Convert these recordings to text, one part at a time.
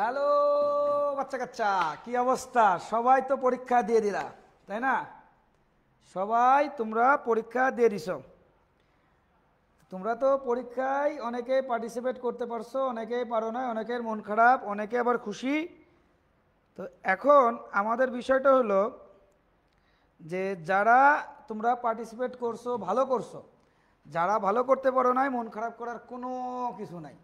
Hello বাচ্চা কাচ্চা, কি অবস্থা? সবাই তো পরীক্ষা দিয়ে দিলা, তাই না? সবাই তোমরা পরীক্ষা দিয়ে দিছ। তোমরা তো পরীক্ষায় অনেকেই পার্টিসিপেট করতে পারছো, অনেকেই পারো না, অনেকের মন খারাপ, অনেকে আবার খুশি। তো এখন আমাদের বিষয়টা হলো যে যারা তোমরা পার্টিসিপেট করছো ভালো করছো, যারা ভালো করতে পারো নাই মন খারাপ করার কোনো কিছু নাই।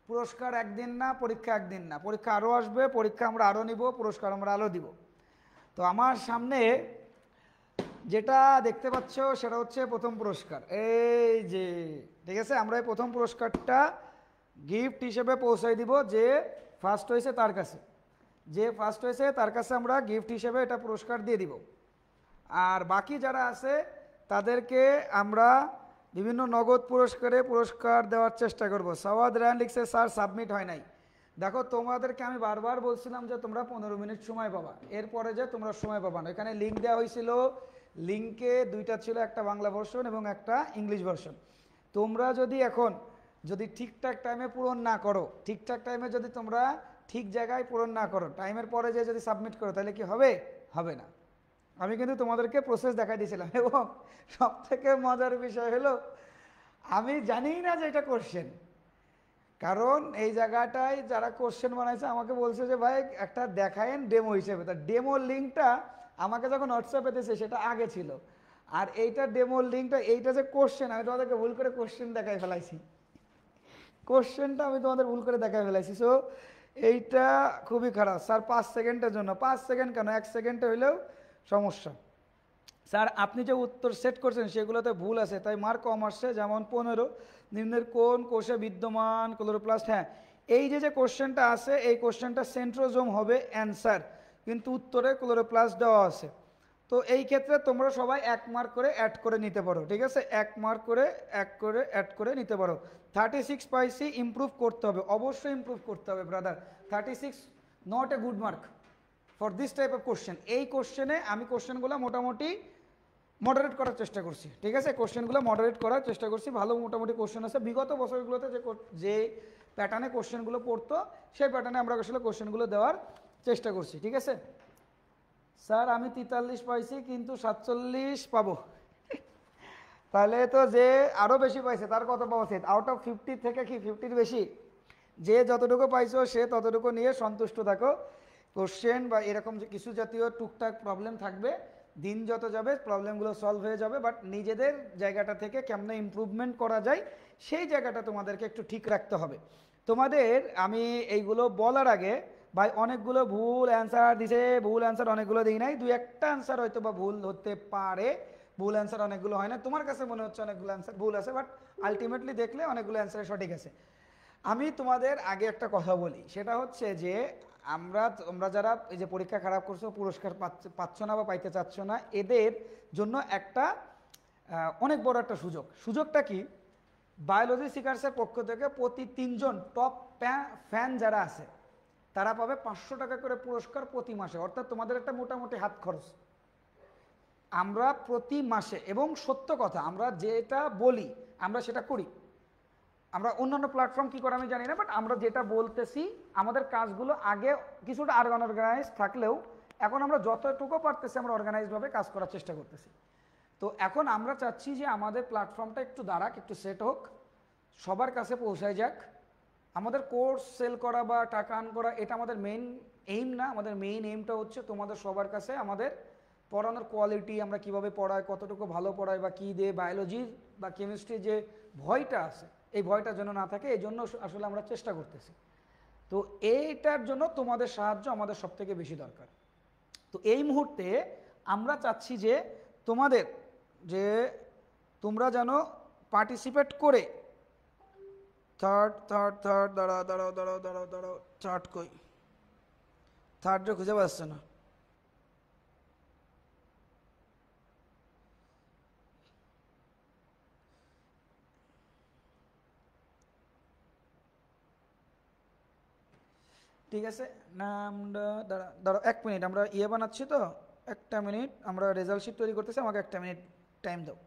পুরস্কার একদিন না, পরীক্ষা একদিন না, পরীক্ষা আরও আসবে, পরীক্ষা আমরা আরও নিব, পুরস্কার আমরা আরও দিব। তো আমার সামনে যেটা দেখতে পাচ্ছ সেটা হচ্ছে প্রথম পুরস্কার, এই যে, ঠিক আছে? আমরা এই প্রথম পুরস্কারটা গিফট হিসেবে পৌঁছাই দিব যে ফার্স্ট হয়েছে তার কাছে। যে ফার্স্ট হয়েছে তার কাছে আমরা গিফট হিসেবে এটা পুরস্কার দিয়ে দিব। আর বাকি যারা আছে তাদেরকে আমরা বিভিন্ন নগদ পুরস্কারে পুরস্কার দেওয়ার চেষ্টা করব। সাওয়াদ রায়হান লিখছে, স্যার সাবমিট হয় নাই। দেখো, তোমাদেরকে আমি বারবার বলছিলাম যে তোমরা 15 মিনিট সময় পাবা, এরপরে যে তোমরা সময় পাবা না। এখানে লিঙ্ক দেওয়া হয়েছিল, লিঙ্কে দুইটা ছিল, একটা বাংলা ভার্সন এবং একটা ইংলিশ ভার্সন। তোমরা যদি এখন যদি ঠিকঠাক টাইমে পূরণ না করো, ঠিকঠাক টাইমে যদি তোমরা ঠিক জায়গায় পূরণ না করো, টাইমের পরে যে যদি সাবমিট করো, তাহলে কি হবে? হবে না। আমি কিন্তু তোমাদেরকে প্রসেস দেখাই দিয়েছিলাম, এবং সব থেকে মজার বিষয় হলো আমি জানি না যে এটা কোশ্চেন। কারণ এই জায়গাটায় যারা কোশ্চেন বানাইছে আমাকে বলছে যে ভাই একটা দেখায়েন ডেমো হিসেবে। তা ডেমোর লিঙ্কটা আমাকে যখন হোয়াটসঅ্যাপে দিয়েছে সেটা আগে ছিল, আর এইটা ডেমোর লিঙ্কটা, এইটা যে কোশ্চেন, আমি তোমাদেরকে ভুল করে কোশ্চেন দেখাই ফেলাইছি। কোশ্চেনটা আমি তোমাদের ভুল করে দেখাই ফেলাইছি। সো এইটা খুবই খারাপ। স্যার 5 সেকেন্ডের জন্য, 5 সেকেন্ড কেন, 1 সেকেন্ডে হইলেও সমস্যা। স্যার আপনি যে উত্তর সেট করছেন সেগুলোতে ভুল আছে, তাই মার্ক কম আসছে। যেমন 15 নিম্নের কোন কোষে বিদ্যমান ক্লোরোপ্লাস্ট? হ্যাঁ, এই যে যে কোশ্চেনটা আছে, এই কোশ্চেনটা সেন্ট্রোজোম হবে অ্যান্সার, কিন্তু উত্তরে ক্লোরোপ্লাস্ট দেওয়া আছে। তো এই ক্ষেত্রে তোমরা সবাই 1 মার্ক করে অ্যাড করে নিতে পারো, ঠিক আছে? 1 মার্ক করে অ্যাড করে নিতে পারো। 36 পাইসি, ইমপ্রুভ করতে হবে, অবশ্যই ইমপ্রুভ করতে হবে brother. 36 not a good mark for this type of question. এই কোশ্চেনে আমি কোশ্চেনগুলো মোটামুটি মডারেট করার চেষ্টা করছি, ঠিক আছে? কোশ্চেনগুলো মডারেট করার চেষ্টা করছি, ভালো মোটামুটি কোশ্চেন আছে। বিগত বছরগুলোতে যে প্যাটার্নে কোশ্চেনগুলো পড়তো, সেই প্যাটার্নে আমরা আসলে কোশ্চেনগুলো দেওয়ার চেষ্টা করছি, ঠিক আছে? স্যার আমি 43 পাইছি, কিন্তু 47 পাবো। তাহলে তো যে আরও বেশি পাইছে তার কত পাওয়া উচিত? আউট অফ 50 থেকে কি 50-র বেশি? যে যতটুকু পাইছো সে ততটুকু নিয়ে সন্তুষ্ট থাকো। কোশ্চেন বা এরকম কিছু জাতীয় টুকটাক প্রবলেম থাকবে, দিন যত যাবে প্রবলেমগুলো সলভ হয়ে যাবে, বাট নিজেদের জায়গাটা থেকে কেমনে ইমপ্রুভমেন্ট করা যায় সেই জায়গাটা তোমাদেরকে একটু ঠিক রাখতে হবে। তোমাদের আমি এইগুলো বলার আগে ভাই, অনেকগুলো ভুল অ্যান্সার দিছে, ভুল অ্যান্সার অনেকগুলো দিই নাই, 2-1টা অ্যান্সার হয়তো বা ভুল হতে পারে, ভুল অ্যান্সার অনেকগুলো হয় না। তোমার কাছে মনে হচ্ছে অনেকগুলো অ্যান্সার ভুল আছে, বাট আলটিমেটলি দেখলে অনেকগুলো অ্যান্সার সঠিক আছে। আমি তোমাদের আগে একটা কথা বলি, সেটা হচ্ছে যে তোমরা যারা এই যে পরীক্ষা খারাপ করছো, পুরস্কার পাচ্ছ না বা পাইতে চাচ্ছ না, এদের জন্য একটা অনেক বড় একটা সুযোগটা কি? বায়োলজি সিকার্সের পক্ষ থেকে প্রতি 3জন টপ ফ্যান যারা আছে তারা পাবে 500 টাকা করে পুরস্কার প্রতি মাসে, অর্থাৎ তোমাদের একটা মোটামুটি হাত খরচ। আমরা প্রতি মাসে, এবং সত্য কথা, আমরা যেটা বলি আমরা সেটা করি। আমরা অন্যান্য প্ল্যাটফর্ম কী করে আমি জানি না, বাট আমরা যেটা বলতেছি, আমাদের কাজগুলো আগে কিছুটা আনঅর্গানাইজ থাকলেও এখন আমরা যতটুকু পারতেছি আমরা অর্গানাইজভাবে কাজ করার চেষ্টা করতেছি। তো এখন আমরা চাচ্ছি যে আমাদের প্ল্যাটফর্মটা একটু দাঁড়াক, একটু সেট হোক, সবার কাছে পৌঁছায় যাক। আমাদের কোর্স সেল করা বা টাকা আর্ন করা এটা আমাদের মেইন এইম না। আমাদের মেইন এইমটা হচ্ছে তোমাদের সবার কাছে আমাদের পড়ানোর কোয়ালিটি, আমরা কিভাবে পড়াই, কতটুকু ভালো পড়াই, বা কী দিয়ে বায়োলজির বা কেমিস্ট্রির যে ভয়টা আছে এই ভয়টা যেন না থাকে, এই জন্য আসলে আমরা চেষ্টা করতেছি। তো এইটার জন্য তোমাদের সাহায্য আমাদের সবথেকে বেশি দরকার। তো এই মুহূর্তে আমরা চাচ্ছি যে তোমাদের যে তোমরা যেন পার্টিসিপেট করে থার্ড দাঁড়াও চার্ট কই, থার্ডে খুঁজে পাচ্ছে না। ঠিক আছে, নামটা দাঁড়াও 1 মিনিট, আমরা বানাচ্ছি তো, 1টা মিনিট, আমরা রেজাল্ট শিট তৈরি করতেছি, আমাকে 1টা মিনিট টাইম দাও।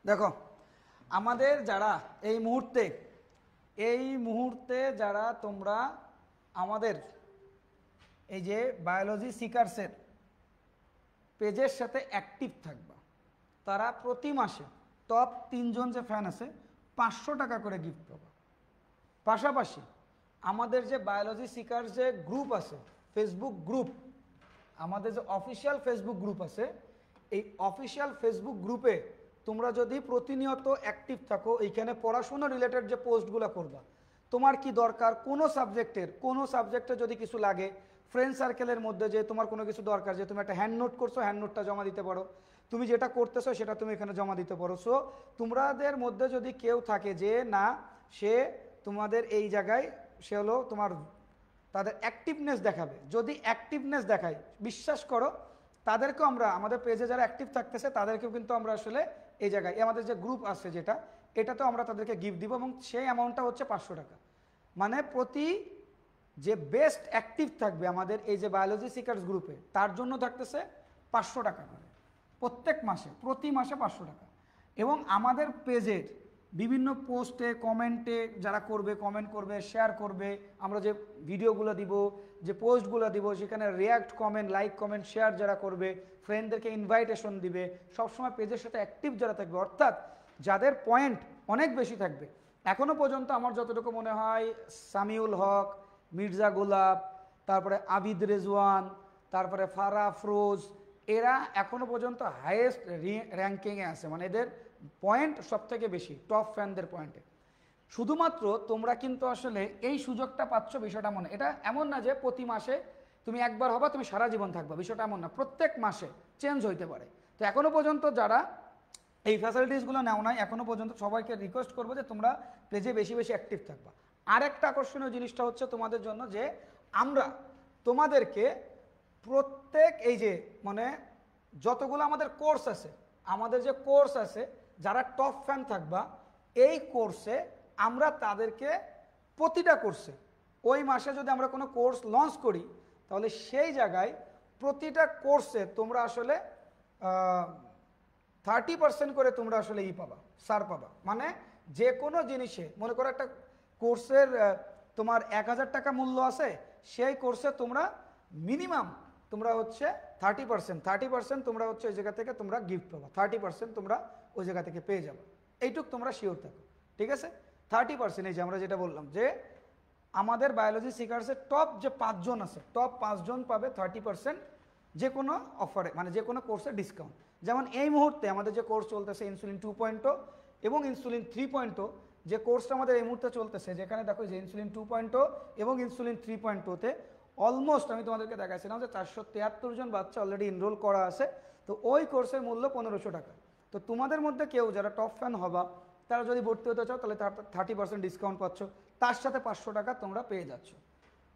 দেখো আমাদের যারা এই মুহূর্তে যারা তোমরা আমাদের এই যে বায়োলজি সিকার্সের পেজের সাথে অ্যাক্টিভ থাকবা, তারা প্রতি মাসে টপ 3 জন যে ফ্যান আছে 500 টাকা করে গিফট পাবা। পাশাপাশি আমাদের যে বায়োলজি সিকার যে গ্রুপ আছে, ফেসবুক গ্রুপ, আমাদের যে অফিসিয়াল ফেসবুক গ্রুপ আছে, এই অফিসিয়াল ফেসবুক গ্রুপে তোমরা যদি প্রতিনিয়ত অ্যাক্টিভ থাকো, এইখানে পড়াশুনো রিলেটেড যে পোস্টগুলো করবা, তোমার কি দরকার কোনো সাবজেক্টে যদি কিছু লাগে, ফ্রেন্ড সার্কেলের মধ্যে যে তোমার কোনো কিছু দরকার, যে তুমি একটা হ্যান্ড নোট করছো, হ্যান্ড নোটটা জমা দিতে পারো, তুমি যেটা করতেছো সেটা তুমি এখানে জমা দিতে পারো। সো তোমাদের মধ্যে যদি কেউ থাকে যে না, সে তোমাদের এই জায়গায় সে হলো তোমার তাদের অ্যাক্টিভনেস দেখাবে, যদি অ্যাক্টিভনেস দেখায় বিশ্বাস করো তাদেরকেও আমরা আমাদের পেজে যারা অ্যাক্টিভ থাকতেছে তাদেরকেও কিন্তু আমরা আসলে এই জায়গায় আমাদের যে গ্রুপ আছে যেটা, এটাতেও আমরা তাদেরকে গিফট দিব, এবং সেই অ্যামাউন্টটা হচ্ছে 500 টাকা। মানে প্রতি যে বেস্ট অ্যাক্টিভ থাকবে আমাদের এই যে বায়োলজি সিকার্স গ্রুপে, তার জন্য থাকতেছে 500 টাকা করে প্রত্যেক মাসে, প্রতি মাসে 500 টাকা। এবং আমাদের পেজের বিভিন্ন পোস্টে কমেন্টে যারা করবে, কমেন্ট করবে, শেয়ার করবে, আমরা যে ভিডিওগুলো দিব, যে পোস্টগুলো দিব, সেখানে react, comment, like, comment, share যারা করবে, ফ্রেন্ডদেরকে ইনভাইটেশন দিবে, সবসময় পেজের সাথে অ্যাক্টিভ যারা থাকবে, অর্থাৎ যাদের পয়েন্ট অনেক বেশি থাকবে। এখনও পর্যন্ত আমার যতটুকু মনে হয় সামিউল হক, মির্জা গোলাপ, তারপরে আবিদ রেজওয়ান, তারপরে ফারা আফরোজ, এরা এখনও পর্যন্ত হাইয়েস্ট র্যাঙ্কিংয়ে আছে, মানে এদের পয়েন্ট সব থেকে বেশি, টপ ফ্যানদের পয়েন্টে। শুধুমাত্র তোমরা কিন্তু আসলে এই সুযোগটা পাচ্ছ, বিষয়টা মনে, এটা এমন না যে প্রতি মাসে তুমি একবার হবা তুমি সারা জীবন থাকবা, বিষয়টা এমন না, প্রত্যেক মাসে চেঞ্জ হইতে পারে। তো এখনও পর্যন্ত যারা এই ফ্যাসিলিটিসগুলো নেও নাই, এখনও পর্যন্ত সবাইকে রিকোয়েস্ট করবো যে তোমরা পেজে বেশি বেশি অ্যাক্টিভ থাকবা। আরেকটা আকর্ষণীয় জিনিসটা হচ্ছে তোমাদের জন্য যে আমরা তোমাদেরকে প্রত্যেক এই যে মানে যতগুলো আমাদের কোর্স আছে, আমাদের যে কোর্স আছে, যারা টপ ফ্যান থাকবা এই কোর্সে আমরা তাদেরকে প্রতিটা কোর্সে ওই মাসে যদি আমরা কোনো কোর্স লঞ্চ করি, তাহলে সেই জায়গায় প্রতিটা কোর্সে তোমরা আসলে 30% করে তোমরা আসলে পাবা, ছাড় পাবা। মানে যে কোনো জিনিসে মনে করো একটা কোর্সের তোমার 1000 টাকা মূল্য আছে, সেই কোর্সে তোমরা মিনিমাম তোমরা হচ্ছে 30% তোমরা হচ্ছে ওই জায়গা থেকে তোমরা গিফট পাবা, 30% তোমরা ওই জায়গা থেকে পেয়ে যাবে, এইটুক তোমরা শিওর থাকো, ঠিক আছে? 30%, এই যে আমরা যেটা বললাম যে আমাদের বায়োলজি সিকার্সের টপ যে 5 জন আছে, টপ 5 জন পাবে 30% যে কোনো অফারে, মানে যে কোনো কোর্সে ডিসকাউন্ট। যেমন এই মুহূর্তে আমাদের যে কোর্স চলতেছে ইনসুলিন 2.0 এবং ইনসুলিন 3.0, যে কোর্সটা আমাদের এই মুহূর্তে চলতেছে, যেখানে দেখো যে ইনসুলিন 2.0 এবং ইনসুলিন 3.0-তে অলমোস্ট আমি তোমাদেরকে দেখাইছিলাম যে 473 জন বাচ্চা অলরেডি এনরোল করা আছে। তো ওই কোর্সের মূল্য 1500 টাকা। তো তোমাদের মধ্যে কেউ যারা টপ ফ্যান হবা, তারা যদি ভর্তি হতে চাও তাহলে 30% ডিসকাউন্ট পাচ্ছ, তার সাথে 500 টাকা তোমরা পেয়ে যাচ্ছ।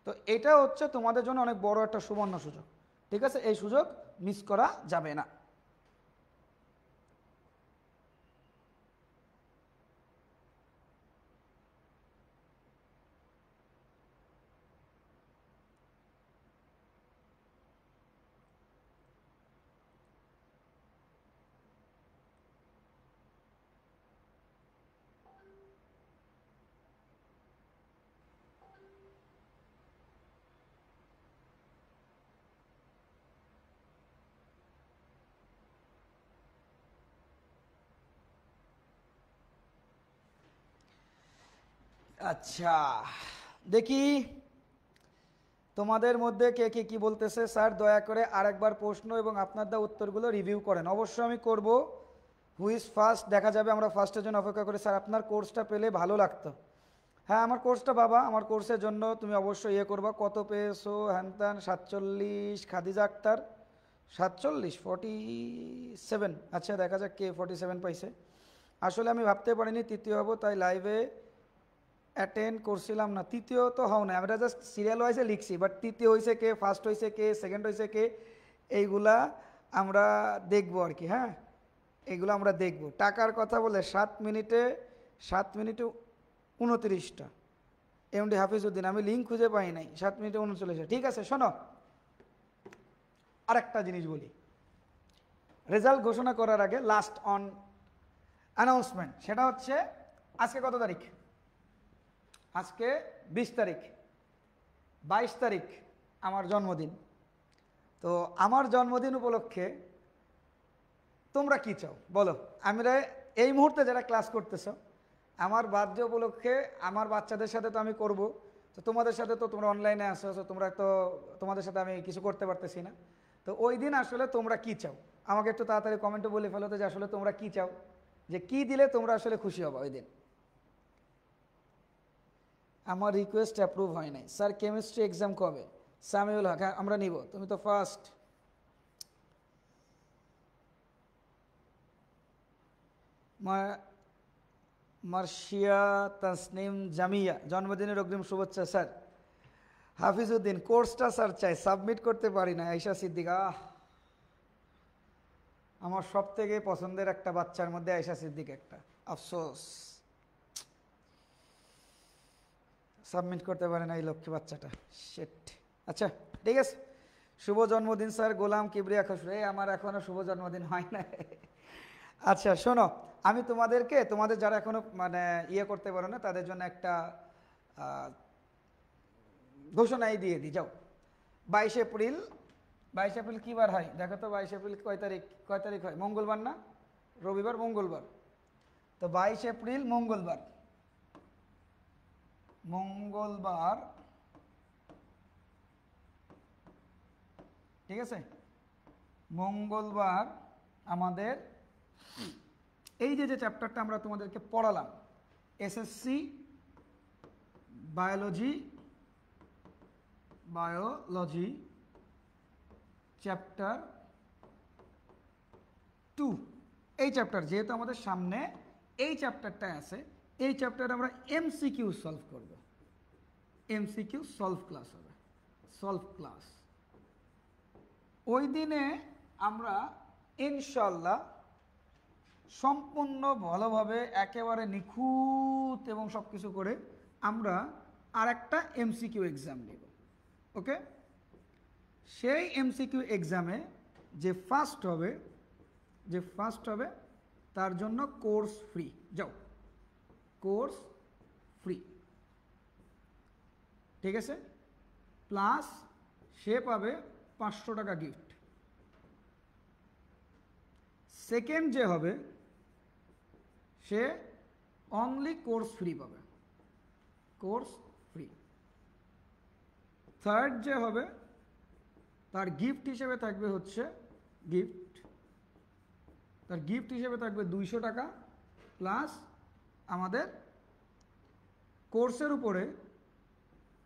তো এটা হচ্ছে তোমাদের জন্য অনেক বড় একটা সুবর্ণ সুযোগ, ঠিক আছে? এই সুযোগ মিস করা যাবে না। আচ্ছা, দেখি তোমাদের মধ্যে কে কে কি বলতেছে। স্যার দয়া করে আরেকবার প্রশ্ন এবং আপনার দেওয়া উত্তরগুলো রিভিউ করেন। অবশ্যই আমি করব। হু ইজ ফার্স্ট দেখা যাবে, আমরা ফার্স্টের জন্য অপেক্ষা করি। স্যার আপনার কোর্সটা পেলে ভালো লাগতো। হ্যাঁ, আমার কোর্সটা বাবা, আমার কোর্সের জন্য তুমি অবশ্যই করবা। কত পেয়েছো? হ্যানত্যান 47, খাদিজা আক্তার 47, 47। আচ্ছা দেখা যাক কে 47 পাইছে। আসলে আমি ভাবতে পারিনি তৃতীয় হব, তাই লাইভে অ্যাটেন্ড করছিলাম না। তৃতীয় তো হও না, আমরা জাস্ট সিরিয়াল ওয়াইজে লিখছি, বাট তৃতীয় হয়েছে কে, ফার্স্ট হয়েছে কে, সেকেন্ড হয়েছে কে, এইগুলা আমরা দেখবো আর কি। হ্যাঁ, এইগুলো আমরা দেখব। টাকার কথা বলে 7 মিনিটে 29টা এমডি হাফিজউদ্দিন, আমি লিঙ্ক খুঁজে পাই নাই। 7 মিনিটে 39। ঠিক আছে, শোনো আরেকটা জিনিস বলি। রেজাল্ট ঘোষণা করার আগে লাস্ট অন অ্যানাউন্সমেন্ট, সেটা হচ্ছে আজকে কত তারিখ? আজকে 20 তারিখ। 22 তারিখ আমার জন্মদিন। তো আমার জন্মদিন উপলক্ষে তোমরা কি চাও বলো? আমরা এই মুহূর্তে যারা ক্লাস করতেছ, আমার বার্থডে উপলক্ষে আমার বাচ্চাদের সাথে তো আমি করব, তো তোমাদের সাথে তো তোমরা অনলাইনে আসো, তোমরা তো তোমাদের সাথে আমি কিছু করতে পারতেছি না। তো ওই দিন আসলে তোমরা কি চাও আমাকে একটু তাড়াতাড়ি কমেন্টে বলে ফেলো তো, যে আসলে তোমরা কি চাও, যে কি দিলে তোমরা আসলে খুশি হবো ওই দিন। আমার রিকোয়েস্ট অ্যাপ্রুভ হয় নাই স্যার। কেমিস্ট্রি এক্সাম কবে? সামিউল হক, হ্যাঁ আমরা নিব, তুমি তো ফার্স্ট। মার্শিয়া তাসনিম জামিয়া, জন্মদিনের অগ্রিম শুভেচ্ছা স্যার। হাফিজউদ্দিন, কোর্সটা স্যার চাই, সাবমিট করতে পারি না। আয়েশা সিদ্দিকা, আমার সব থেকে পছন্দের একটা বাচ্চার মধ্যে আয়েশা সিদ্দিক একটা, আফসোস সাবমিট করতে পারে না এই লক্ষ্মী বাচ্চাটা, শেট। আচ্ছা ঠিক আছে, শুভ জন্মদিন স্যার। গোলাম কিবরিয়া খসরু, আমার এখনো শুভ জন্মদিন হয় না। আচ্ছা শোনো, আমি তোমাদেরকে, তোমাদের যারা এখনো মানে ইয়ে করতে পারো না তাদের জন্য একটা ঘোষণাই দিয়ে দিই, যাও। 22 এপ্রিল, 22 এপ্রিল কী বার হয় দেখো তো? 22 এপ্রিল কয় তারিখ? কয় তারিখ হয়? মঙ্গলবার না? রবিবার, মঙ্গলবার। তো 22 এপ্রিল মঙ্গলবার, মঙ্গলবার ঠিক আছে, মঙ্গলবার আমাদের এই যে চ্যাপ্টারটা আমরা তোমাদেরকে পড়ালাম, এসএসসি বায়োলজি চ্যাপ্টার 2, এই চ্যাপ্টার যেহেতু আমাদের সামনে এই চ্যাপ্টারটা আছে, এই চ্যাপ্টারে আমরা এমসিকিউ সলভ করব। এমসিকিউ সলভ ক্লাস হবে, সলভ ক্লাস। ওই দিনে আমরা ইনশাল্লাহ সম্পূর্ণ ভালোভাবে একেবারে নিখুঁত এবং সব কিছু করে আমরা আর একটা এমসিকিউ এক্সাম নেব। ওকে, সেই এমসিকিউ এক্সামে যে ফার্স্ট হবে তার জন্য কোর্স ফ্রি, যাও কোর্স ফ্রি, ঠিক আছে, প্লাস সে পাবে 500 টাকা গিফট। সেকেন্ড যে হবে সে অনলি কোর্স ফ্রি পাবে, কোর্স ফ্রি। থার্ড যে হবে তার গিফট হিসেবে থাকবে হচ্ছে তার গিফট হিসেবে থাকবে 200 টাকা, প্লাস আমাদের কোর্সের উপরে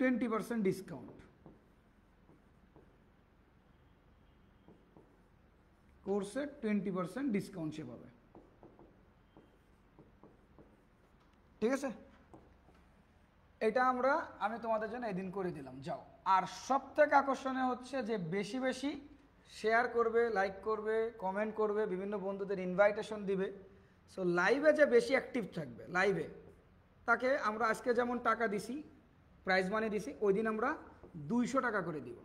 20% ডিসকাউন্ট। কোর্সে 20% ডিসকাউন্ট সে পাবে, ঠিক আছে। এটা আমি তোমাদের জন্য এদিন করে দিলাম, যাও। আর সব থেকে আকর্ষণীয় হচ্ছে যে বেশি বেশি শেয়ার করবে, লাইক করবে, কমেন্ট করবে, বিভিন্ন বন্ধুদের ইনভাইটেশন দিবে। সো লাইভে যে বেশি অ্যাক্টিভ থাকবে, লাইভে তাকে আমরা আজকে যেমন টাকা দিছি, প্রাইজ মানি দিছি, ওই দিন আমরা 200 টাকা করে দিব,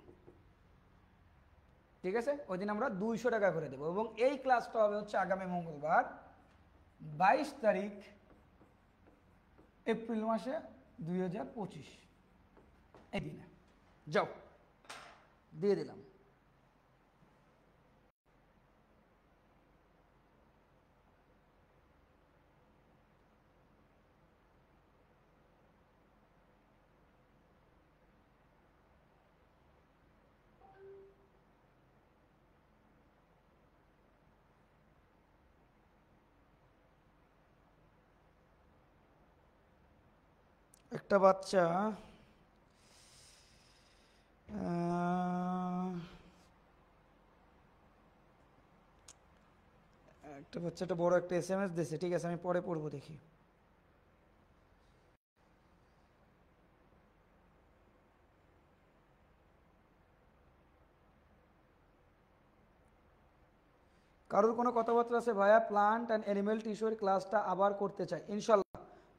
ঠিক আছে। ওই দিন আমরা 200 টাকা করে দেবো। এবং এই ক্লাসটা হবে হচ্ছে আগামী মঙ্গলবার 22 তারিখ এপ্রিল মাসে 2025, এই দিনে, যাও দিয়ে দিলাম। একটা বাচ্চা একটা বড় একটা SMS দিয়েছে, ঠিক আছে আমি পরে পড়বো, দেখি। কারোর কোনো কথাবার্তা আছে ভাইয়া? প্লান্ট অ্যান্ড অ্যানিমেল টিস্যুর ক্লাসটা আবার করতে চাই, ইনশাল্লাহ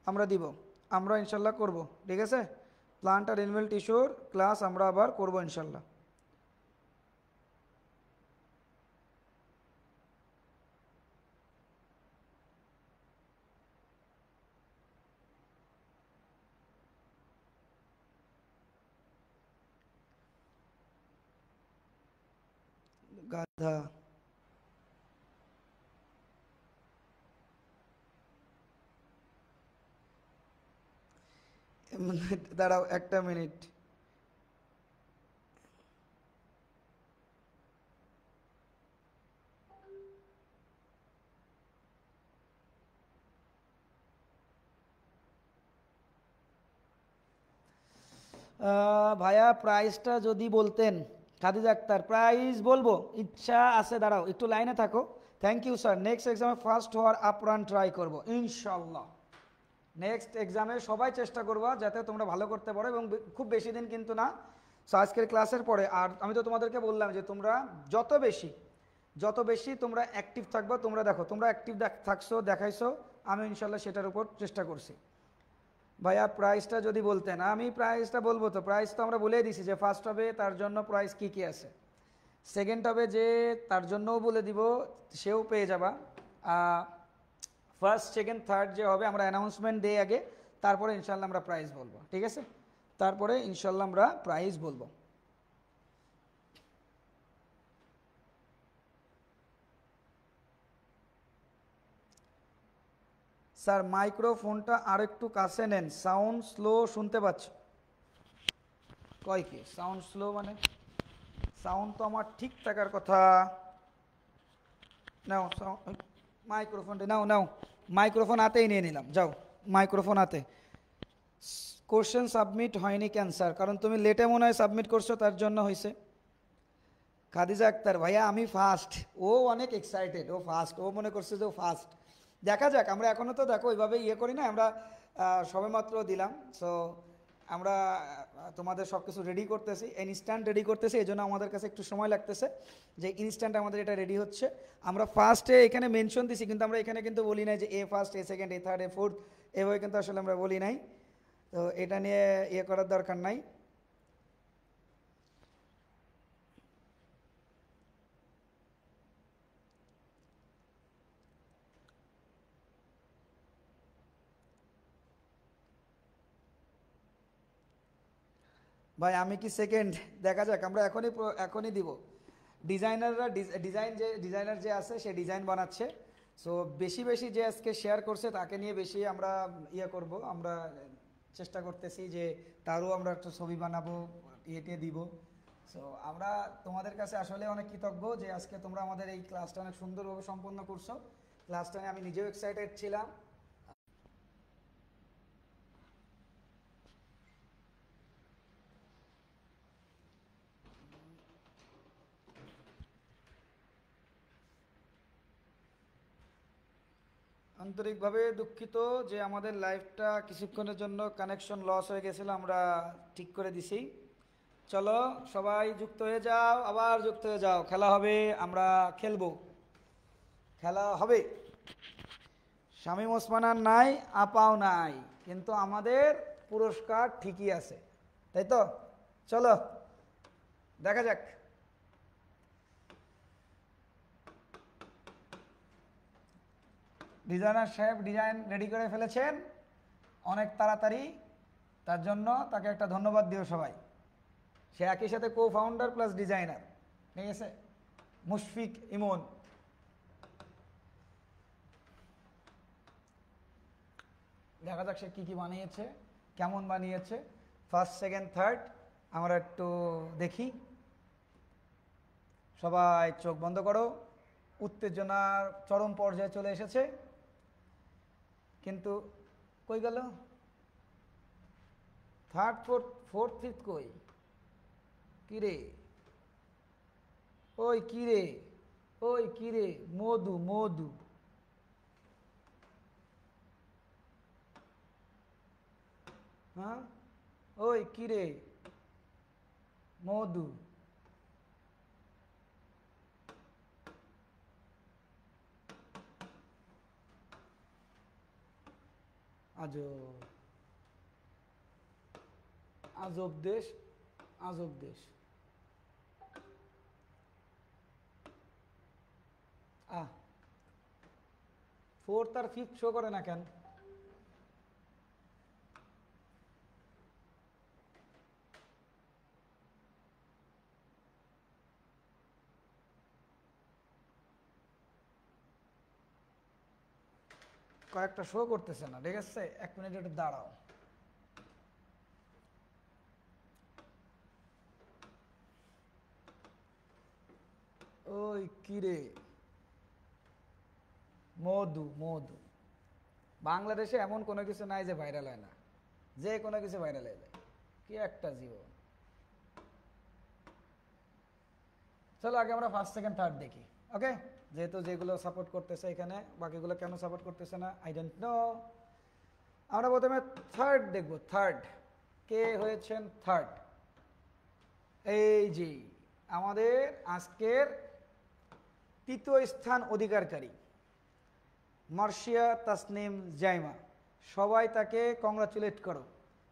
আমরা দিব, আমরা ইনশাল্লাহ করব, ঠিক আছে। প্লান্ট আর অ্যানিমেল টিস্যুর ক্লাস আমরা আবার করব ইনশাল্লাহ। গাধা। দাঁড়াও একটা মিনিট। ভাইয়া প্রাইসটা যদি বলতেন। খাদিজা আক্তার, প্রাইস বলবো, ইচ্ছা আছে, দাঁড়াও একটু লাইনে থাকো। Thank you sir. নেক্সট এক্সামে ফার্স্ট হওয়ার আপ্রাণ ট্রাই করবো ইনশাল্লাহ। নেক্সট এক্সামে সবাই চেষ্টা করবো যাতে তোমরা ভালো করতে পারো, এবং খুব বেশি দিন কিন্তু না। সো আজকের ক্লাসের পরে, আর আমি তো তোমাদেরকে বললাম যে তোমরা যত বেশি তোমরা অ্যাক্টিভ থাকবে, তোমরা দেখো তোমরা অ্যাক্টিভ থাকছো, দেখাইছো, আমি ইনশাল্লাহ সেটার উপর চেষ্টা করছি। ভাইয়া প্রাইসটা যদি বলতেন। আমি প্রাইসটা বলবো, তো প্রাইস তো আমরা বলেই দিছি যে ফার্স্ট হবে তার জন্য প্রাইস কি কি আছে, সেকেন্ড হবে যে তার জন্যও বলে দিব, সেও পেয়ে যাবা। ফার্স্ট সেকেন্ড থার্ড যে হবে আমরা অ্যানাউন্সমেন্ট দিই আগে, তারপরে ইনশাল্লাহ আমরা প্রাইস বলবো, ঠিক আছে? তারপরে ইনশাল্লাহ আমরা প্রাইস বলবো। স্যার মাইক্রোফোনটা আরেকটু কাছে নেন, সাউন্ড স্লো শুনতে পাচ্ছ। কয় কি সাউন্ড স্লো মানে? সাউন্ড তো আমার ঠিক থাকার কথা। নাও মাইক্রোফোনটা নাও নাও, মাইক্রোফোন হাতেই নিয়ে নিলাম, যাও মাইক্রোফোন হাতে। কোশ্চেন সাবমিট হয়নি ক্যান্সার, কারণ তুমি লেটে মনে হয় সাবমিট করছো, তার জন্য হয়েছে। খাদিজা আক্তার, ভাইয়া আমি ফার্স্ট। ও অনেক এক্সাইটেড, ও ফার্স্ট, ও মনে করছে যে ও ফার্স্ট। দেখা যাক, আমরা এখনও তো দেখো ওইভাবে ইয়ে করি না, আমরা সবেমাত্র দিলাম। সো আমরা তোমাদের সব কিছু রেডি করতেছি, ইনস্ট্যান্ট রেডি করতেছি, এই জন্য আমাদের কাছে একটু সময় লাগতেছে যে ইনস্ট্যান্ট আমাদের এটা রেডি হচ্ছে। আমরা ফার্স্টে এখানে মেনশন দিছি, কিন্তু আমরা এখানে কিন্তু বলি নাই যে এ ফার্স্ট, এ সেকেন্ড, এ থার্ড, এ ফোর্থ, এভাবে কিন্তু আসলে আমরা বলি নাই। তো এটা নিয়ে ইয়ে করার দরকার নাই। ভাই আমি কি সেকেন্ড? দেখা যাক, আমরা এখনই দিব। ডিজাইনাররা ডিজাইনার যে আছে সে ডিজাইন বানাচ্ছে। সো বেশি বেশি যে আজকে শেয়ার করছে তাকে নিয়ে বেশি আমরা ইয়ে করব, আমরা চেষ্টা করতেছি যে তারও আমরা একটা ছবি বানাবো, ইয়েতে দিব। সো আমরা তোমাদের কাছে আসলে অনেক কৃতজ্ঞ যে আজকে তোমরা আমাদের এই ক্লাসটা অনেক সুন্দরভাবে সম্পন্ন করছো। ক্লাসটা নিয়ে আমি নিজেও এক্সাইটেড ছিলাম। আন্তরিকভাবে দুঃখিত যে আমাদের লাইভটা কিছুক্ষণের জন্য কানেকশন লস হয়ে গেছিল, আমরা ঠিক করে দিছি। চলো সবাই যুক্ত হয়ে যাও, আবার যুক্ত হয়ে যাও, খেলা হবে, আমরা খেলবো, খেলা হবে। শামীম ওসমানার নাই, আপাও নাই, কিন্তু আমাদের পুরস্কার ঠিকই আছে, তাই তো? চলো দেখা যাক। ডিজাইনার সাহেব ডিজাইন রেডি করে ফেলেছেন অনেক তাড়াতাড়ি, তার জন্য তাকে একটা ধন্যবাদ দিও সবাই। সে একই সাথে কো ফাউন্ডার প্লাস ডিজাইনার, ঠিক আছে? মুশফিক ইমন। দেখা যাক সে কী কী বানিয়েছে, কেমন বানিয়েছে। ফার্স্ট সেকেন্ড থার্ড আমরা একটু দেখি। সবাই চোখ বন্ধ করো, উত্তেজনার চরম পর্যায়ে চলে এসেছে। কিন্তু কই গেল থার্ড ফোর্থ ফিফথ? কই কিরে, ওই কিরে, ওই কিরে, মধু মধু, হ্যাঁ ওই কিরে মধু। আজব আজব দেশ, আজব দেশ। আহ, ফোর্থ আর ফিফথ শো করে না কেন? কয়েকটা শো করতেছে না, ঠিক আছে, 1 মিনিট একটু দাঁড়াও। ওই কিরে মধু, মধু, বাংলাদেশে এমন কোনো কিছু নাই যে ভাইরাল হয় না, যে কোনো কিছু ভাইরাল হয়ে যায়, কি একটা জীবন। চলো আগে আমরা ফার্স্ট সেকেন্ড থার্ড দেখি, ওকে? যেহেতু যেগুলো সাপোর্ট করতেছে এখানে, বাকিগুলো কেন সাপোর্ট করতেছে না আই ডোন্ট নো। আমরা প্রথমে থার্ড দেখব। থার্ড কে হয়েছেন? থার্ড এই যে আমাদের আজকের তৃতীয় স্থান অধিকারকারী মার্শিয়া তাসনিম জাইমা, সবাই তাকে কংগ্রাচুলেট করো।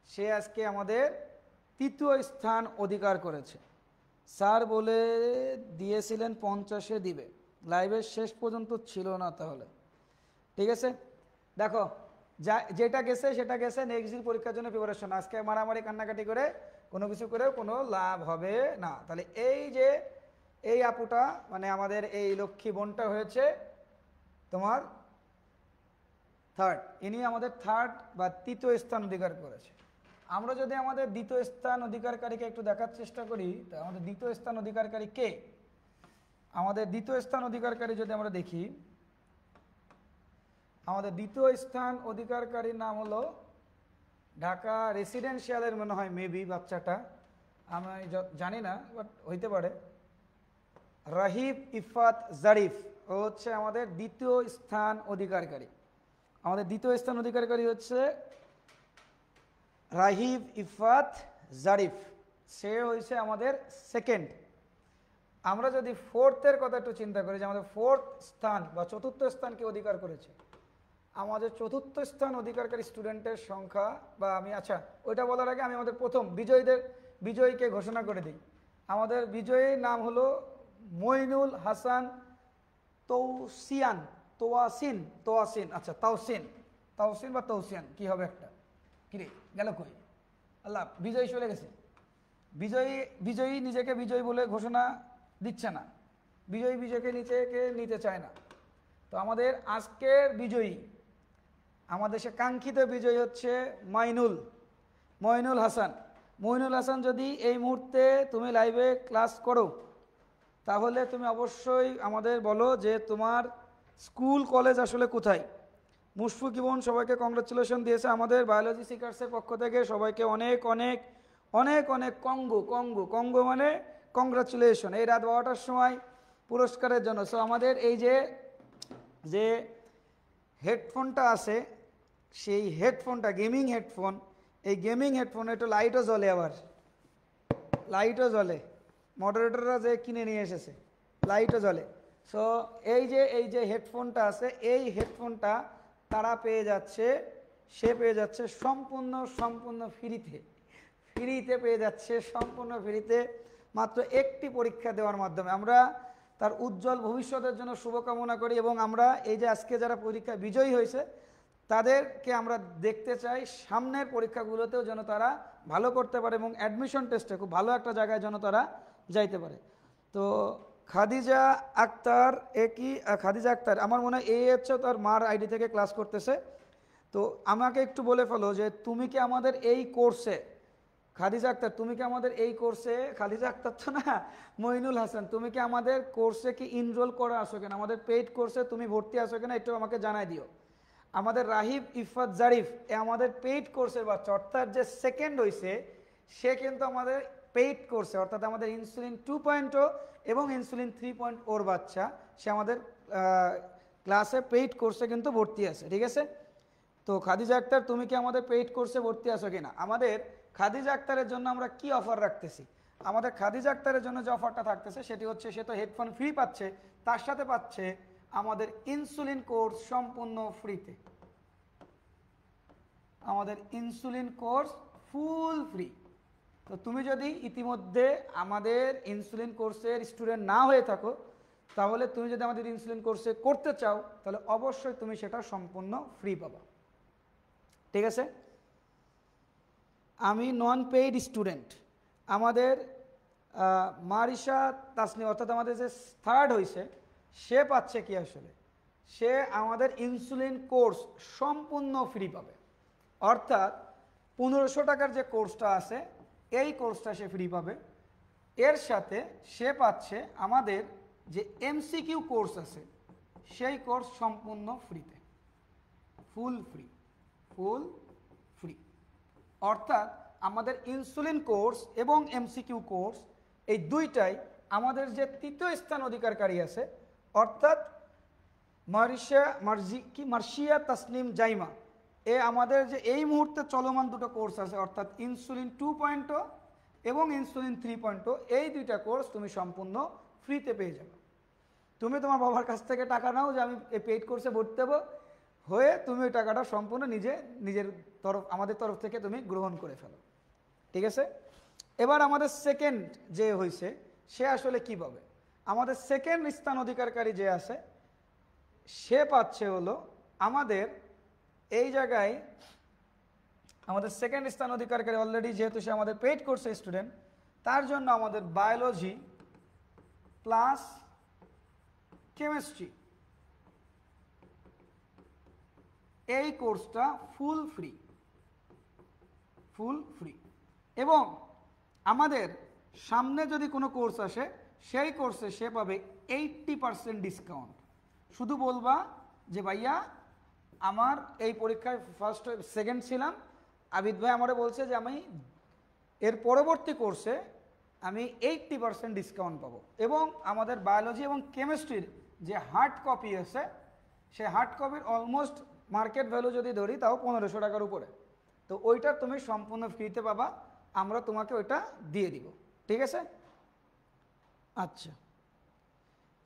সে আজকে আমাদের তৃতীয় স্থান অধিকার করেছে। স্যার বলে দিয়েছিলেন 50-এ দিবে, লাইভের শেষ পর্যন্ত ছিল না তাহলে, ঠিক আছে? দেখো যেটা গেছে সেটা গেছে, নেক্সট পরীক্ষার জন্য প্রিপারেশন। আজকে মারামারি কান্নাকাটি করে কোনো কিছু করেও কোনো লাভ হবে না। তাহলে এই যে এই আপুটা মানে আমাদের এই লক্ষ্মী বোনটা হয়েছে তোমার থার্ড, ইনি আমাদের থার্ড বা তৃতীয় স্থান অধিকার করেছে। আমরা যদি আমাদের দ্বিতীয় স্থান অধিকারকারীকে একটু দেখার চেষ্টা করি, তো আমাদের দ্বিতীয় স্থান অধিকারকারী কে? আমাদের দ্বিতীয় স্থান অধিকারকারী যদি আমরা দেখি, আমাদের দ্বিতীয় স্থান অধিকারকারীর নাম হলো ঢাকা রেসিডেন্সিয়ালের মনে হয় মেবি বাচ্চাটা, আমি জানি না, বাট হইতে পারে। রাহিব ইফাত জারিফ ও হচ্ছে আমাদের দ্বিতীয় স্থান অধিকারকারী। আমাদের দ্বিতীয় স্থান অধিকারকারী হচ্ছে রাহিব ইফাত জারিফ, সে হয়েছে আমাদের সেকেন্ড। আমরা যদি ফোর্থের কথা একটু চিন্তা করি, যে আমাদের ফোর্থ স্থান বা চতুর্থ স্থানকে অধিকার করেছে, আমাদের চতুর্থ স্থান অধিকারকারী স্টুডেন্টের সংখ্যা বা আমি, আচ্ছা ওইটা বলার আগে আমি আমাদের প্রথম বিজয়ীকে ঘোষণা করে দিই। আমাদের বিজয়ীর নাম হলো মইনুল হাসান তোয়াসিন, আচ্ছা তাওসিন বা তৌসিয়ান, কি হবে একটা, কিরে গেল কই, আল্লাহ, বিজয়ী চলে গেছে। বিজয়ী নিজেকে বিজয়ী বলে ঘোষণা দিচ্ছে না, বিজয়কে নিতে চায় না। তো আমাদের আজকের বিজয়ী, আমাদের সে কাঙ্ক্ষিত বিজয়ী হচ্ছে মইনুল হাসান। যদি এই মুহূর্তে তুমি লাইভে ক্লাস করো, তাহলে তুমি অবশ্যই আমাদের বলো যে তোমার স্কুল কলেজ আসলে কোথায়। মুশফিক ইবন সবাইকে কংগ্রাচুলেশন দিয়েছে আমাদের বায়োলজি সিকার্সের পক্ষ থেকে, সবাইকে অনেক অনেক অনেক অনেক কঙ্গো মানে কংগ্রাচুলেশন এই রাত 12টার সময় পুরস্কারের জন্য। সো আমাদের এই যে হেডফোনটা আছে, সেই হেডফোনটা গেমিং হেডফোন, এই গেমিং হেডফোন একটু লাইটও জ্বলে, আবার লাইটও জ্বলে, মডারেটররা যে কিনে নিয়ে এসেছে, লাইটও জ্বলে। সো এই যে হেডফোনটা আছে, এই হেডফোনটা তারা সে পেয়ে যাচ্ছে সম্পূর্ণ ফ্রিতে পেয়ে যাচ্ছে, সম্পূর্ণ ফ্রিতে, মাত্র একটি পরীক্ষা দেওয়ার মাধ্যমে। আমরা তার উজ্জ্বল ভবিষ্যতের জন্য শুভকামনা করি, এবং আমরা এই যে আজকে যারা পরীক্ষা বিজয়ী হয়েছে তাদেরকে আমরা দেখতে চাই সামনের পরীক্ষাগুলোতেও যেন তারা ভালো করতে পারে, এবং অ্যাডমিশন টেস্টে খুব ভালো একটা জায়গায় যেন তারা যাইতে পারে। তো খাদিজা আক্তার আমার মনে হয় এই হচ্ছে তার মার আইডি থেকে ক্লাস করতেছে। তো আমাকে একটু বলে ফেলো যে তুমি কি আমাদের এই কোর্সে, খাদিজা আক্তার তুমি কি আমাদের এই কোর্সে, খাদিজা আক্তার তো না, মইনুল হাসান, তুমি কি আমাদের কোর্সে কি ইনরোল করা আসো কিনা, আমাদের পেইড কোর্সে তুমি ভর্তি আসো কিনা, একটু আমাকে জানাই দিও। আমাদের রাহিব ইফাত জারিফ আমাদের পেইড কোর্সের বাচ্চা, অর্থাৎ যে সেকেন্ড হয়েছে সে কিন্তু আমাদের পেইড কোর্সে, অর্থাৎ আমাদের ইনসুলিন 2.0 এবং ইনসুলিন 3.0 বাচ্চা, সে আমাদের ক্লাসে পেইড কোর্সে কিন্তু ভর্তি আছে, ঠিক আছে? তো খাদিজা আক্তার তুমি কি আমাদের পেইড কোর্সে ভর্তি আছো কিনা? আমাদের খাদিজা আক্তারের জন্য আমরা কি অফার রাখতেছি, আমাদের খাদিজা আক্তারের জন্য যে অফারটা থাকতেছে সেটি হচ্ছে, সে তো হেডফোন ফ্রি পাচ্ছে, তার সাথে পাচ্ছে আমাদের ইনসুলিন কোর্স সম্পূর্ণ ফ্রিতে, আমাদের ইনসুলিন কোর্স ফুল ফ্রি। তো তুমি যদি ইতিমধ্যে আমাদের ইনসুলিন কোর্সের স্টুডেন্ট না হয়ে থাকো, তাহলে তুমি যদি আমাদের ইনসুলিন কোর্সে করতে চাও, তাহলে অবশ্যই তুমি সেটা সম্পূর্ণ ফ্রি পাবা, ঠিক আছে? আমি নন পেইড স্টুডেন্ট। আমাদের মারিশা তাসনিম, অর্থাৎ আমাদের যে থার্ড হয়েছে, সে পাচ্ছে কি আসলে, সে আমাদের ইনসুলিন কোর্স সম্পূর্ণ ফ্রি পাবে। অর্থাৎ 1500 টাকার যে কোর্সটা আছে এই কোর্সটা সে ফ্রি পাবে। এর সাথে সে পাচ্ছে আমাদের যে এমসিকিউ কোর্স আছে সেই কোর্স সম্পূর্ণ ফ্রিতে, ফুল ফ্রি, ফুল ফ্রি। অর্থাৎ আমাদের ইনসুলিন কোর্স এবং এমসিকিউ কোর্স এই দুইটাই আমাদের যে তৃতীয় স্থান অধিকারকারী আছে অর্থাৎ মার্শিয়া তাসনিম জাইমা, আমাদের যে এই মুহূর্তে চলমান দুটো কোর্স আছে অর্থাৎ ইনসুলিন 2.0 এবং ইনসুলিন 3.0, এই দুইটা কোর্স তুমি সম্পূর্ণ ফ্রিতে পেয়ে যাবে। তুমি তোমার বাবার কাছ থেকে টাকা নাও যে আমি এই পেইড কোর্সে ভর্তি দেবো, হয়ে তুমি ওই টাকাটা সম্পূর্ণ নিজের আমাদের তরফ থেকে তুমি গ্রহণ করে ফেলো। ঠিক আছে। এবার আমাদের সেকেন্ড যে হয়েছে সে আসলে কি পাবে? আমাদের সেকেন্ড স্থান অধিকারকারী যে আছে সে পাচ্ছে হলো আমাদের এই জায়গায় আমাদের সেকেন্ড স্থান অধিকারকারী অলরেডি যেহেতু সে আমাদের পেইড কোর্সে স্টুডেন্ট, তার জন্য আমাদের বায়োলজি প্লাস কেমিস্ট্রি এই কোর্সটা ফুল ফ্রি, ফুল ফ্রি। এবং আমাদের সামনে যদি কোনো কোর্স আসে সেই কোর্সে সে পাবে 80% ডিসকাউন্ট। শুধু বলবা যে ভাইয়া আমার এই পরীক্ষায় ফার্স্ট সেকেন্ড ছিলাম, আবিদ ভাই আমারে বলছে যে আমি এর পরবর্তী কোর্সে আমি 80% ডিসকাউন্ট পাবো। এবং আমাদের বায়োলজি এবং কেমিস্ট্রির যে হার্ড কপি আছে সে হার্ড কপির অলমোস্ট মার্কেট ভ্যালু যদি ধরি তাও 1500 টাকার উপরে, তো ওইটা তুমি সম্পূর্ণ ফ্রিতে পাবা, আমরা তোমাকে ওইটা দিয়ে দিব। ঠিক আছে। আচ্ছা,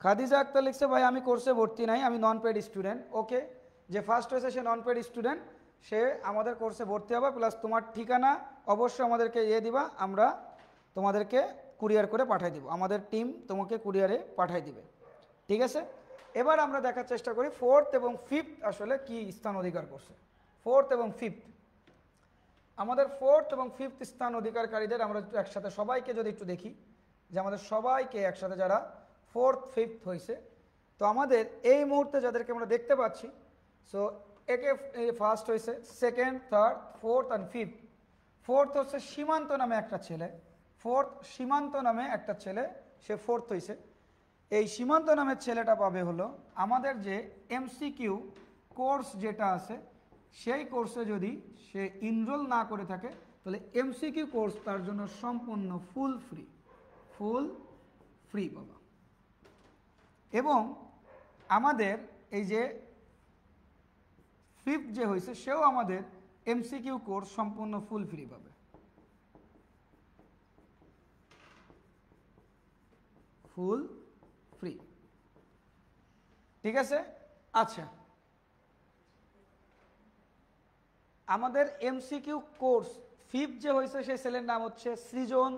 খাদিজা আক্তার লিখছে ভাই আমি কোর্সে ভর্তি নাই, আমি নন পেড স্টুডেন্ট। ওকে, যে ফার্স্ট হয়েছে সে নন পেড স্টুডেন্ট, সে আমাদের কোর্সে ভর্তি হবে, প্লাস তোমার ঠিকানা অবশ্যই আমাদেরকে দিবা, আমরা তোমাদেরকে কুরিয়ার করে পাঠিয়ে দিব, আমাদের টিম তোমাকে কুরিয়ারে পাঠিয়ে দিবে। ঠিক আছে। এবার আমরা দেখার চেষ্টা করি ফোর্থ এবং ফিফথ আসলে কি স্থান অধিকার করছে। ফোর্থ এবং ফিফথ, আমাদের ফোর্থ এবং ফিফথ স্থান অধিকারকারীদের আমরা একসাথে সবাইকে যদি একটু দেখি যে আমাদের সবাইকে একসাথে যারা ফোর্থ ফিফথ হয়েছে, তো আমাদের এই মুহূর্তে যাদেরকে আমরা দেখতে পাচ্ছি, সো একে ফার্স্ট হয়েছে, second, third, fourth and fifth. Fourth হচ্ছে সীমান্ত নামে একটা ছেলে, ফোর্থ সীমান্ত নামে একটা ছেলে, সে ফোর্থ হয়েছে। এই সীমান্ত নামের ছেলেটা পাবে হলো আমাদের যে এমসিকিউ কোর্স যেটা আছে সেই কোর্সে যদি সে ইনরোল না করে থাকে তাহলে এমসিকিউ কোর্স তার জন্য সম্পূর্ণ ফুল ফ্রি, ফুল ফ্রি পাবা। এবং আমাদের এই যে ফিফথ যে হয়েছে সেও আমাদের এমসিকিউ কোর্স সম্পূর্ণ ফুল ফ্রি পাবে, ফুল ফ্রি। ঠিক আছে। আচ্ছা, আমাদের এমসিকিউ কোর্স ফিফথ যে হয়েছে সেই ছেলের নাম হচ্ছে সৃজন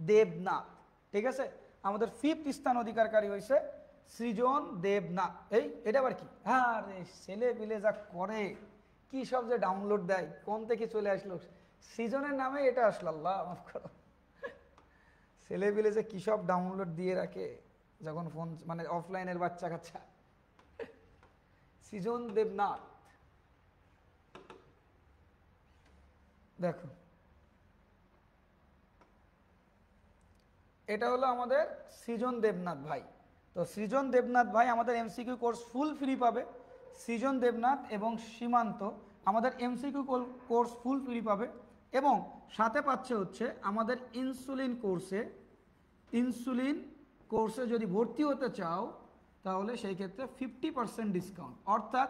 দেবনাথ। ঠিক আছে, আমাদের ফিফথ স্থান অধিকারকারী হয়েছে সৃজন দেবনাথ। এটা আবার কি? হ্যাঁ রে, ছেলে পিলে যা করে, কি সব যে ডাউনলোড দেয়, কোন থেকে চলে আসলো, সৃজনের নামে এটা আসলো, আল্লাহ মাফ করো। ছেলে পিলে যে কি সব ডাউনলোড দিয়ে রাখে যখন ফোন, মানে অফলাইনের বাচ্চা কাচ্চা। সৃজন দেবনাথ, দেখো এটা হলো আমাদের সৃজন দেবনাথ ভাই। তো সৃজন দেবনাথ ভাই আমাদের এমসিকিউ কোর্স ফুল ফ্রি পাবে। সৃজন দেবনাথ এবং সীমান্ত আমাদের এমসিকিউ কোর্স ফুল ফ্রি পাবে, এবং সাথে পাচ্ছে হচ্ছে আমাদের ইনসুলিন কোর্সে যদি ভর্তি হতে চাও তাহলে সেই ক্ষেত্রে 50% ডিসকাউন্ট, অর্থাৎ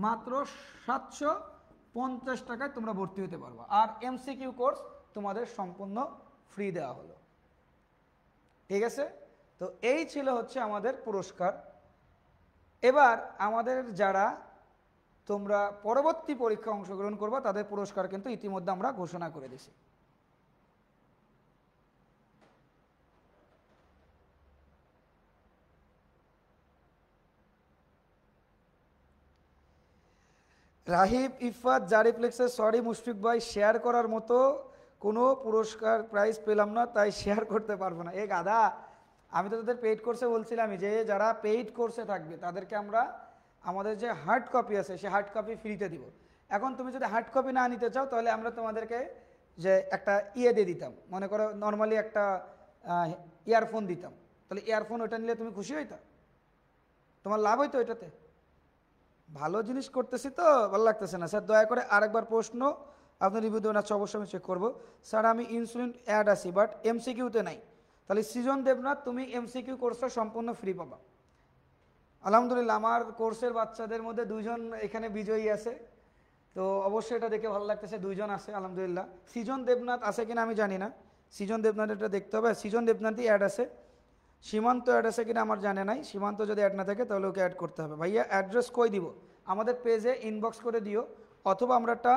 মাত্র 750 টাকায় তোমরা ভর্তি হতে পারবা। আর এমসিকিউ কোর্স তোমাদের সম্পূর্ণ ফ্রি দেওয়া হলো। ঠিক আছে। তো এই ছিল হচ্ছে আমাদের পুরস্কার। এবার আমাদের যারা তোমরা পরবর্তী পরীক্ষা অংশগ্রহণ করবা তাদের পুরস্কার কিন্তু ইতিমধ্যে আমরা ঘোষণা করে দিছি। রাহিব ইফাত জারিফ্লেক্সে সরি মুশফিক ভাই, শেয়ার করার মতো কোনো পুরস্কার প্রাইজ পেলাম না তাই শেয়ার করতে পারবো না। গাধা, আমি তো তাদের পেইড কোর্সে বলছিলাম যে যারা পেইড কোর্সে থাকবে তাদেরকে আমরা আমাদের যে হার্ড কপি আছে সেই হার্ড কপি ফ্রিতে দিব। এখন তুমি যদি হার্ড কপি না নিতে চাও তাহলে আমরা তোমাদেরকে যে একটা দিয়ে দিতাম, মনে করো নর্মালি একটা ইয়ারফোন দিতাম, তাহলে ইয়ারফোন ওটা নিলে তুমি খুশি হইতা? তোমার লাভ হইতো এটাতে? ভালো জিনিস করতেছি তো ভালো লাগতেছে না স্যার, দয়া করে আরেকবার প্রশ্ন আপনার রিভিউ দেবেন। আচ্ছা অবশ্যই আমি চেক করবো। স্যার আমি ইনসুলিন অ্যাড আছি বাট এমসিকিউতে নাই। তাহলে সৃজন দেবনাথ তুমি এমসিকিউ কোর্সটা সম্পূর্ণ ফ্রি পাবা। আলহামদুলিল্লাহ আমার কোর্সের বাচ্চাদের মধ্যে 2 জন এখানে বিজয়ী আছে, তো অবশ্যই এটা দেখে ভালো লাগতেছে। 2 জন আছে আলহামদুলিল্লাহ। সৃজন দেবনাথ আছে কিনা আমি জানি না, সৃজন দেবনাথ এটা দেখতে হবে। সৃজন দেবনাথই অ্যাড আছে। সীমান্ত অ্যাড আছে কিনা আমার জানা নাই, সীমান্ত যদি অ্যাড না থাকে তাহলে ওকে অ্যাড করতে হবে। ভাইয়া অ্যাড্রেস কই দিব? আমাদের পেজে ইনবক্স করে দিও, অথবা আমরা একটা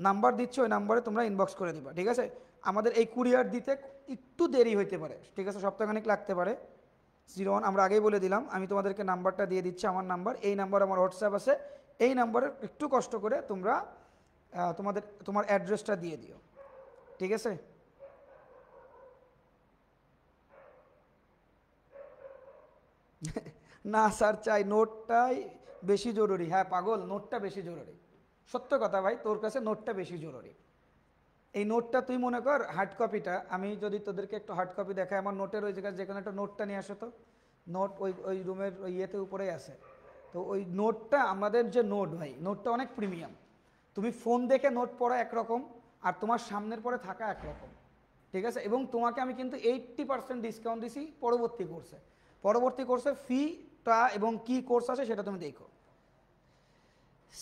নাম্বার দিচ্ছি, ওই নাম্বারে তোমরা ইনবক্স করে দিবা, ঠিক আছে? আমাদের এই কুরিয়ার দিতে একটু দেরি হইতে পারে, ঠিক আছে, সপ্তাহখানিক লাগতে পারে। 01 আমরা আগেই বলে দিলাম। আমি তোমাদেরকে নাম্বারটা দিয়ে দিচ্ছি, আমার নাম্বার, এই নাম্বার আমার হোয়াটসঅ্যাপ আছে, এই নাম্বারে একটু কষ্ট করে তোমরা তোমার অ্যাড্রেসটা দিয়ে দিও, ঠিক আছে? না স্যার চাই, নোটটাই বেশি জরুরি। হ্যাঁ পাগল, নোটটা বেশি জরুরি, সত্য কথা ভাই, তোর কাছে নোটটা বেশি জরুরি। এই নোটটা তুই মনে কর হার্ড কপিটা, আমি যদি তোদেরকে একটু হার্ড কপি দেখাই, আমার নোটের ওই জায়গায় যেখানে একটা নোটটা নিয়ে আসো তো, নোট ওই ওই রুমের ওই ইয়েতে উপরেই আছে। তো ওই নোটটা, আমাদের যে নোট ভাই, নোটটা অনেক প্রিমিয়াম। তুমি ফোন দেখে নোট পড়া একরকম, আর তোমার সামনের পরে থাকা একরকম, ঠিক আছে? এবং তোমাকে আমি কিন্তু 80% ডিসকাউন্ট দিছি পরবর্তী কোর্সে। পরবর্তী কোর্সের ফিটা এবং কি কোর্স আছে সেটা তুমি দেখো।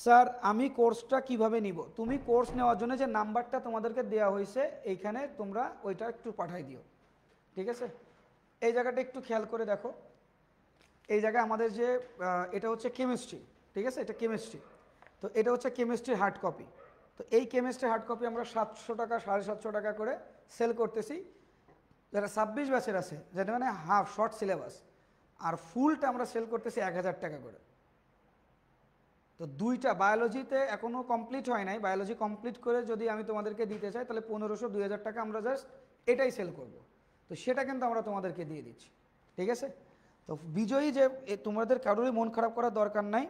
স্যার আমি কোর্সটা কিভাবে নিব? তুমি কোর্স নেওয়ার জন্য যে নাম্বারটা তোমাদেরকে দেওয়া হয়েছে এইখানে তোমরা ওইটা একটু পাঠাই দিও, ঠিক আছে? এই জায়গাটা একটু খেয়াল করে দেখো। এই জায়গায় আমাদের যে এটা হচ্ছে কেমিস্ট্রি, ঠিক আছে, এটা কেমিস্ট্রি। তো এটা হচ্ছে কেমিস্ট্রির হার্ড কপি। তো এই কেমিস্ট্রির হার্ড কপি আমরা 700 টাকা 750 টাকা করে সেল করতেছি। যারা 26 ব্যাচের আছে, যেটা মানে হাফ শর্ট সিলেবাস, আর ফুলটা আমরা সেল করতেছি 1000 টাকা করে। তো দুইটা বায়োলজিতে এখনও কমপ্লিট হয় নাই, বায়োলজি কমপ্লিট করে যদি আমি তোমাদেরকে দিতে চাই তাহলে 1500 2000 টাকা আমরা জাস্ট এটাই সেল করব। তো সেটা কিন্তু আমরা তোমাদেরকে দিয়ে দিচ্ছি, ঠিক আছে? তো বিজয়ী যে তোমাদের কারোরই মন খারাপ করার দরকার নাই,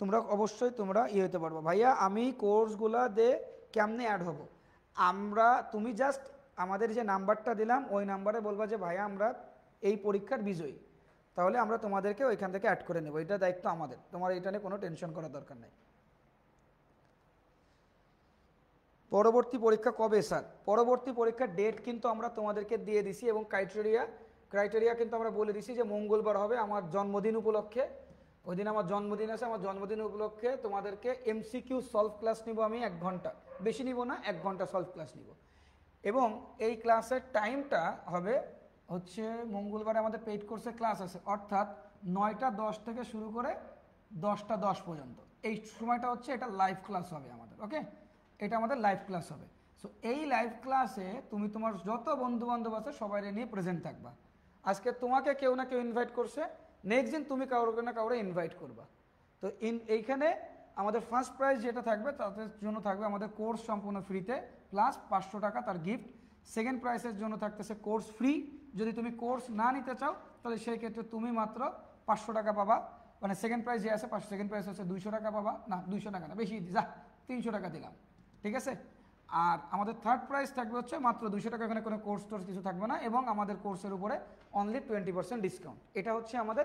তোমরা অবশ্যই তোমরা হতে পারবো। ভাইয়া আমি কোর্সগুলা দিয়ে কেমনে অ্যাড হব? তুমি জাস্ট আমাদের যে নাম্বারটা দিলাম ওই নাম্বারে বলবা যে ভাইয়া আমরা এই পরীক্ষার বিজয়ী, তাহলে আমরা তোমাদেরকে ওইখান থেকে অ্যাড করে নেব। এটা দায়িত্ব আমাদের, তোমার এটা নিয়ে কোনো টেনশন করার দরকার নেই। পরবর্তী পরীক্ষা কবে স্যার? পরবর্তী পরীক্ষার ডেট কিন্তু আমরা তোমাদেরকে দিয়ে দিছি, এবং ক্রাইটেরিয়া কিন্তু আমরা বলে দিছি যে মঙ্গলবার হবে আমার জন্মদিন উপলক্ষে। ওই দিন আমার জন্মদিন আছে, আমার জন্মদিন উপলক্ষে তোমাদেরকে এমসিকিউ সলভ ক্লাস নিব আমি 1 ঘন্টা, বেশি নিব না, 1 ঘন্টা সলভ ক্লাস নিব। এবং এই ক্লাসের টাইমটা হবে হচ্ছে মঙ্গলবারে আমাদের পেইড কোর্সে ক্লাস আছে, অর্থাৎ 9টা 10 থেকে শুরু করে 10টা 10 পর্যন্ত। এই সময়টা হচ্ছে এটা লাইভ ক্লাস হবে আমাদের, ওকে? এটা আমাদের লাইভ ক্লাস হবে। সো এই লাইভ ক্লাসে তুমি তোমার যত বন্ধু বান্ধব আছে সবাই নিয়ে প্রেজেন্ট থাকবা। আজকে তোমাকে কেউ না কেউ ইনভাইট করছে, নেক্সট দিন তুমি কাউকে না কাউরে ইনভাইট করবা। তো এইখানে আমাদের ফার্স্ট প্রাইজ যেটা থাকবে তাদের জন্য থাকবে আমাদের কোর্স সম্পূর্ণ ফ্রিতে, প্লাস 500 টাকা তার গিফট। সেকেন্ড প্রাইসের জন্য থাকতেছে কোর্স ফ্রি। যদি তুমি কোর্স না নিতে চাও তাহলে সেই ক্ষেত্রে তুমি মাত্র 500 টাকা পাবা, মানে সেকেন্ড প্রাইজ যে আছে সেকেন্ড প্রাইস হচ্ছে 200 টাকা পাবা, না 200 টাকা না, বেশি যা 300 টাকা দিলাম, ঠিক আছে? আর আমাদের থার্ড প্রাইস থাকবে হচ্ছে মাত্র 200 টাকা, এখানে কোনো কোর্স টোর্স কিছু থাকবে না, এবং আমাদের কোর্সের উপরে অনলি 20% ডিসকাউন্ট। এটা হচ্ছে আমাদের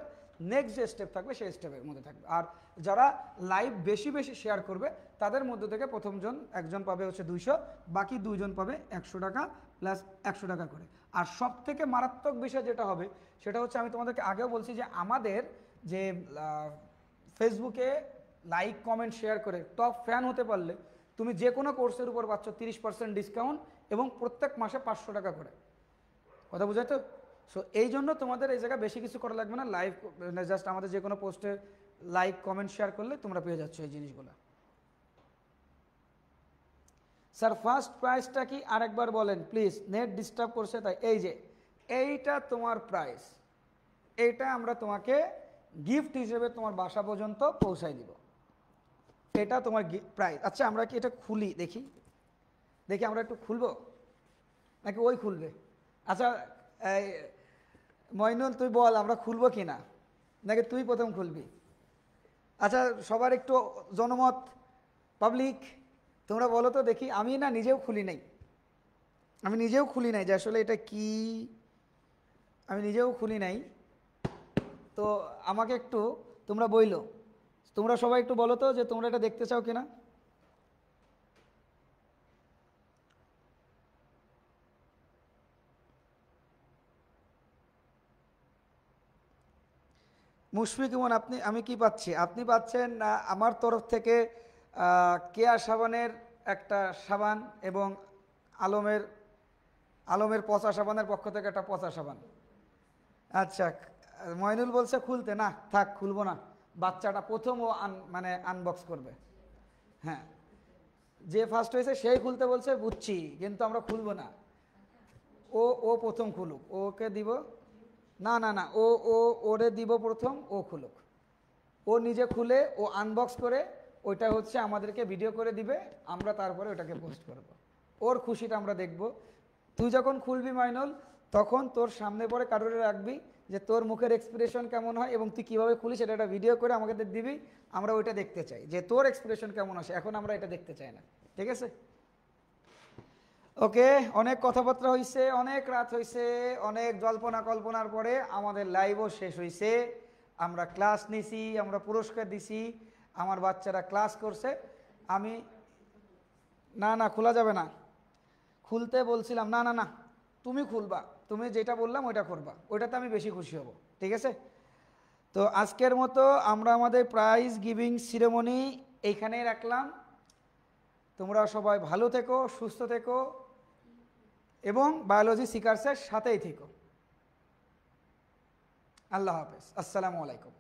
নেক্সট যে স্টেপ থাকবে সেই স্টেপের মধ্যে থাকবে। আর যারা লাইভ বেশি বেশি শেয়ার করবে তাদের মধ্যে থেকে একজন পাবে হচ্ছে 200, বাকি 2 জন পাবে 100 টাকা প্লাস 100 টাকা করে। আর সব থেকে মারাত্মক বিষয় যেটা হবে সেটা হচ্ছে, আমি তোমাদেরকে আগেও বলছি যে আমাদের যে ফেসবুকে লাইক কমেন্ট শেয়ার করে টপ ফ্যান হতে পারলে তুমি যে কোনো কোর্সের উপর পাচ্ছ 30% ডিসকাউন্ট, এবং প্রত্যেক মাসে 500 টাকা করে। কথা বুঝাই তো? সো এই জন্য তোমাদের এই জায়গায় বেশি কিছু করা লাগবে না, লাইভ জাস্ট আমাদের যে কোনো পোস্টে লাইক কমেন্ট শেয়ার করলে তোমরা পেয়ে যাচ্ছ এই জিনিসগুলো। স্যার ফার্স্ট প্রাইসটা কি আরেকবার বলেন প্লিজ, নেট ডিস্টার্ব করছে তাই। এই যে এইটা তোমার প্রাইস, এইটা আমরা তোমাকে গিফট হিসেবে তোমার বাসা পর্যন্ত পৌঁছাই দিব, এটা তোমার প্রাইস। আচ্ছা আমরা কি এটা খুলি দেখি, আমরা একটু খুলবো নাকি ওই খুলবে? আচ্ছা মইনুল তুই বল আমরা খুলবো কি না, নাকি তুই প্রথম খুলবি? আচ্ছা, সবার একটু জনমত, পাবলিক তোমরা বলো তো দেখি। আমি না নিজেও খুলি নাই, যে আসলে এটা কি, আমি নিজেও খুলি নাই। তো আমাকে একটু তোমরা বইলো, তোমরা সবাই একটু বলো তো যে তোমরা এটা দেখতে চাও কিনা। মুশফিক ইমন, আপনি, আমি কি পাচ্ছি, আপনি পাচ্ছেন আমার তরফ থেকে কেয়া সাবানের একটা সাবান এবং আলমের আলমের পচা সাবানের পক্ষ থেকে একটা পচা সাবান। আচ্ছা, ময়নুল বলছে খুলতে, না থাক, খুলবো না, বাচ্চাটা প্রথম ও মানে আনবক্স করবে। হ্যাঁ, যে ফার্স্ট হয়েছে সেই খুলতে বলছে, বুঝছি, কিন্তু আমরা খুলবো না। ও ও প্রথম খুলুক, ওকে দিব। না না না, ও ও ওরে দিব প্রথম, ও খুলুক। ও নিজে খুলে ও আনবক্স করে ওইটা হচ্ছে আমাদেরকে ভিডিও করে দিবে, আমরা তারপরে ওটাকে পোস্ট করব। ওর খুশিটা আমরা দেখব। তুই যখন খুলবি মাইনুল, তখন তোর সামনে পরে কারোর রাখবি যে তোর মুখের এক্সপ্রেশন কেমন হয় এবং তুই কীভাবে খুলিস সেটা একটা ভিডিও করে আমাকে দিবি। আমরা ওইটা দেখতে চাই যে তোর এক্সপ্রেশন কেমন আসে, এখন আমরা এটা দেখতে চাই না। ঠিক আছে? ওকে, অনেক কথাবার্তা হয়েছে, অনেক রাত হয়েছে, অনেক জল্পনা কল্পনার পরে আমাদের লাইভও শেষ হয়েছে। আমরা ক্লাস নিছি, আমরা পুরস্কার দিছি, আমার বাচ্চারা ক্লাস করছে। আমি, না না, খোলা যাবে না, খুলতে বলছিলাম, না না না, তুমি খুলবা, তুমি যেটা বললাম ওইটা করবা, ওইটাতে আমি বেশি খুশি হব। ঠিক আছে? তো আজকের মতো আমরা আমাদের প্রাইজ গিভিং সিরেমনি এইখানেই রাখলাম। তোমরা সবাই ভালো থেকো, সুস্থ থেকো এবং বায়োলজি সিকার্সের সাথেই থেকো। আল্লাহ হাফেজ, আসসালামু আলাইকুম।